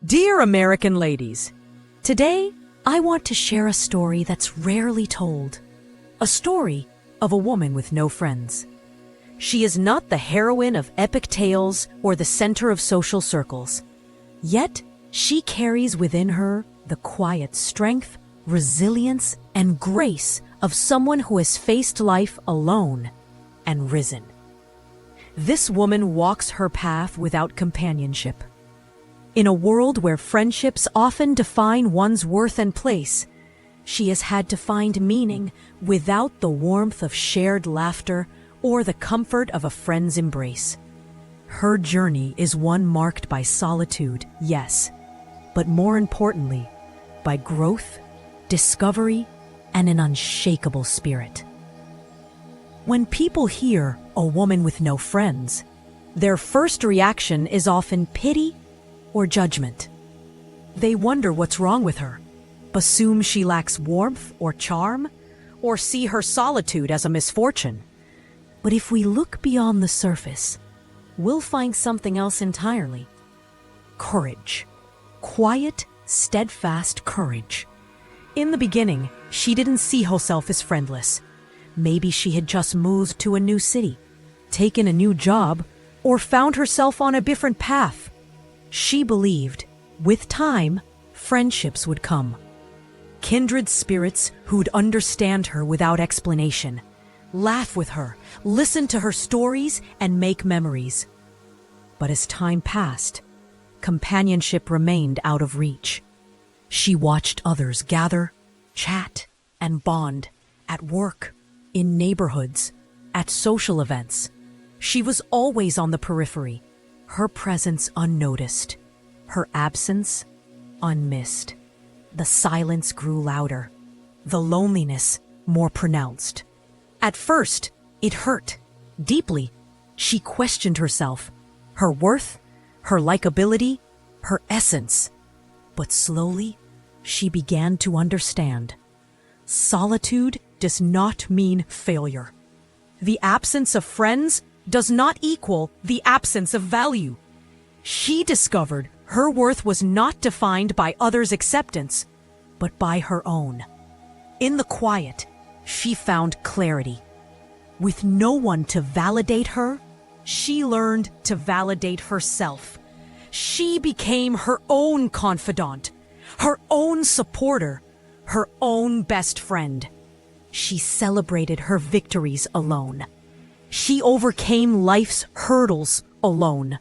Dear American ladies, today I want to share a story that's rarely told. A story of a woman with no friends. She is not the heroine of epic tales or the center of social circles. Yet, she carries within her the quiet strength, resilience, and grace of someone who has faced life alone and risen. This woman walks her path without companionship. In a world where friendships often define one's worth and place, she has had to find meaning without the warmth of shared laughter or the comfort of a friend's embrace. Her journey is one marked by solitude, yes, but more importantly, by growth, discovery, and an unshakable spirit. When people hear a woman with no friends, their first reaction is often pity or judgment. They wonder what's wrong with her, assume she lacks warmth or charm, or see her solitude as a misfortune. But if we look beyond the surface, we'll find something else entirely. Courage. Quiet, steadfast courage. In the beginning, she didn't see herself as friendless. Maybe she had just moved to a new city, taken a new job, or found herself on a different path. She believed, with time, friendships would come. Kindred spirits who'd understand her without explanation, laugh with her, listen to her stories, and make memories. But as time passed, companionship remained out of reach. She watched others gather, chat, and bond at work, in neighborhoods, at social events. She was always on the periphery, her presence unnoticed, her absence unmissed. The silence grew louder, the loneliness more pronounced. At first, it hurt, deeply. She questioned herself, her worth, her likability, her essence. But slowly, she began to understand. Solitude does not mean failure. The absence of friends does not equal the absence of value. She discovered her worth was not defined by others' acceptance, but by her own. In the quiet, she found clarity. With no one to validate her, she learned to validate herself. She became her own confidant, her own supporter, her own best friend. She celebrated her victories alone. She overcame life's hurdles alone.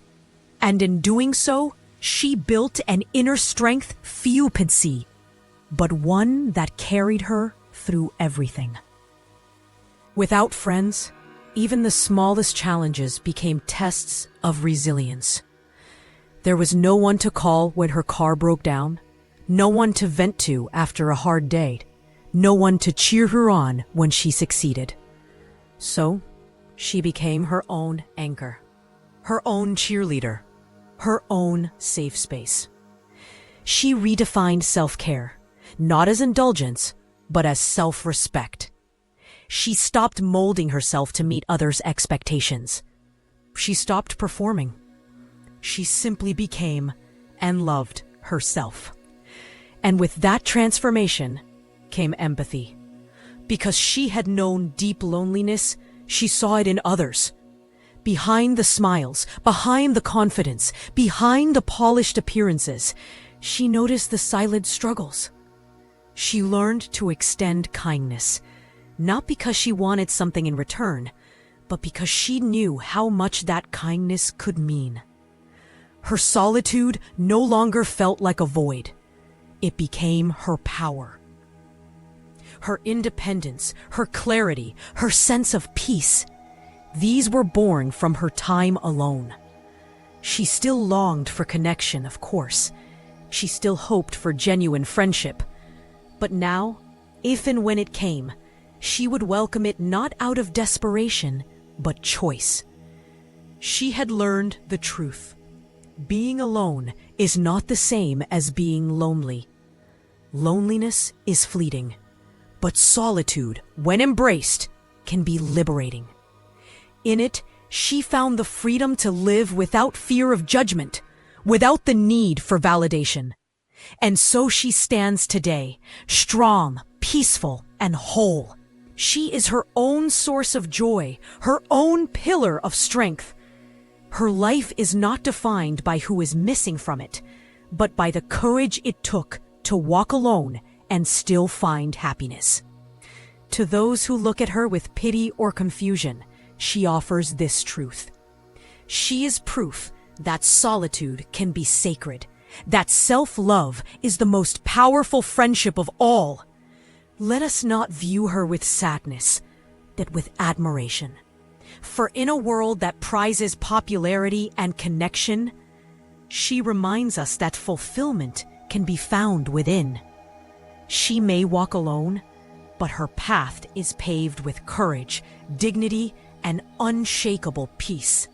And in doing so, she built an inner strength few could see, but one that carried her through everything. Without friends, even the smallest challenges became tests of resilience. There was no one to call when her car broke down, no one to vent to after a hard day, no one to cheer her on when she succeeded. So, she became her own anchor, her own cheerleader, her own safe space. She redefined self-care, not as indulgence, but as self-respect. She stopped molding herself to meet others' expectations. She stopped performing. She simply became and loved herself. And with that transformation came empathy. Because she had known deep loneliness, she saw it in others. Behind the smiles, behind the confidence, behind the polished appearances, she noticed the silent struggles. She learned to extend kindness, not because she wanted something in return, but because she knew how much that kindness could mean. Her solitude no longer felt like a void. It became her power. Her independence, her clarity, her sense of peace, these were born from her time alone. She still longed for connection, of course. She still hoped for genuine friendship. But now, if and when it came, she would welcome it not out of desperation, but choice. She had learned the truth. Being alone is not the same as being lonely. Loneliness is fleeting, but solitude, when embraced, can be liberating. In it, she found the freedom to live without fear of judgment, without the need for validation. And so she stands today, strong, peaceful, and whole. She is her own source of joy, her own pillar of strength. Her life is not defined by who is missing from it, but by the courage it took to walk alone and still find happiness. To those who look at her with pity or confusion, she offers this truth. She is proof that solitude can be sacred, that self-love is the most powerful friendship of all. Let us not view her with sadness, but with admiration. For in a world that prizes popularity and connection, she reminds us that fulfillment can be found within. She may walk alone, but her path is paved with courage, dignity, and unshakable peace.